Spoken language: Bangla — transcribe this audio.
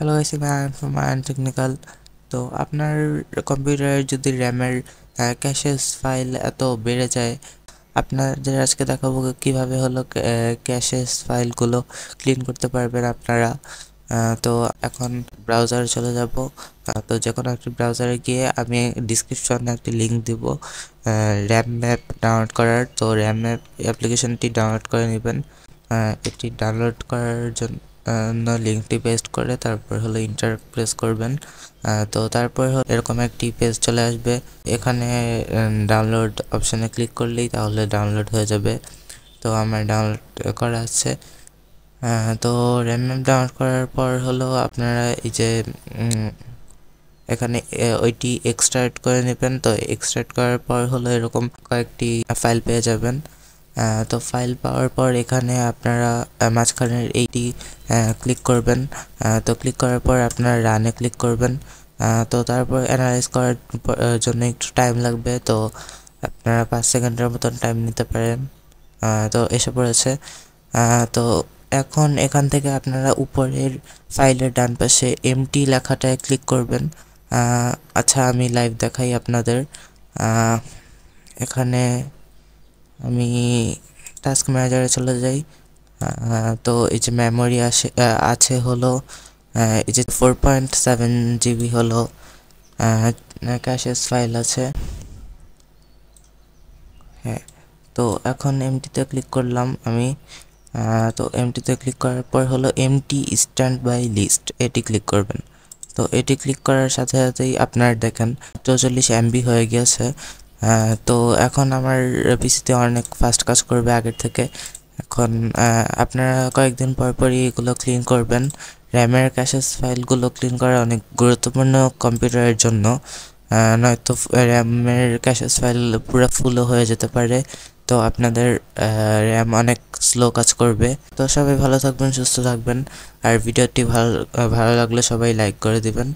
হ্যালো গাইস, আমি from Iron Technical। তো আপনার কম্পিউটারের যদি র্যামের ক্যাশেস ফাইল এত বেড়ে যায়, আপনাদের আজকে দেখাবো কিভাবে হলো ক্যাশেস ফাইলগুলো ক্লিন করতে পারবেন আপনারা। তো এখন ব্রাউজারে চলে যাব। তো যে কোনো একটি ব্রাউজারে গিয়ে আমি ডিসক্রিপশনে একটি লিঙ্ক দিব র্যাম ম্যাপ ডাউনলোড করার। তো র্যাম ম্যাপ অ্যাপ্লিকেশনটি ডাউনলোড করে নেবেন। এটি ডাউনলোড করার জন্য লিঙ্কটি পেস্ট করে তারপর হলো ইন্টার প্রেস করবেন। তো তারপর এরকম একটি পেজ চলে আসবে। এখানে ডাউনলোড অপশানে ক্লিক করলেই তাহলে ডাউনলোড হয়ে যাবে। তো আমার ডাউনলোড করা আছে। তো র্যাম ম্যাপ ডাউনলোড করার পর হলো আপনারা এই যে এখানে ওইটি এক্সট্রাক্ট করে নেবেন। তো এক্সট্রাক্ট করার পর হলো এরকম কয়েকটি ফাইল পেয়ে যাবেন। তো ফাইল পাওয়ার পর এখানে আপনারা মাঝখানের এইটি ক্লিক করবেন। তো ক্লিক করার পর আপনারা রানে ক্লিক করবেন। তো তারপর অ্যানালাইজ করার জন্য একটু টাইম লাগবে। তো আপনারা 5 সেকেন্ডের মতন টাইম নিতে পারেন। তো এসে পড়েছে। তো এখন এখান থেকে আপনারা উপরের ফাইলের ডান পাশে এমটি লেখাটায় ক্লিক করবেন। আচ্ছা, আমি লাইভ দেখাই আপনাদের। এখানে আমি টাস্ক ম্যানেজারে চলে যাই। তো এই যে মেমোরি আছে হলো এই যে 4.7 জিবি হলো ক্যাশেস ফাইল আছে। হ্যাঁ, তো এখন এমটিতে ক্লিক করলাম আমি। তো এমটিতে ক্লিক করার পর হলো এমটি স্ট্যান্ড বাই লিস্ট, এটি ক্লিক করবেন। তো এটি ক্লিক করার সাথে সাথেই আপনার দেখেন 44 এমবি হয়ে গিয়েছে। তো এখন আমার পিসিতে অনেক ফাস্ট কাজ করবে আগের থেকে। এখন আপনারা কয়েকদিন পর পরই এগুলো ক্লিন করবেন। র্যামের ক্যাশেস ফাইলগুলো ক্লিন করা অনেক গুরুত্বপূর্ণ কম্পিউটারের জন্য। নয়তো র্যামের ক্যাশেস ফাইল পুরো ফুলও হয়ে যেতে পারে। তো আপনাদের র্যাম অনেক স্লো কাজ করবে। তো সবাই ভালো থাকবেন, সুস্থ থাকবেন। আর ভিডিওটি ভালো লাগলে সবাই লাইক করে দিবেন।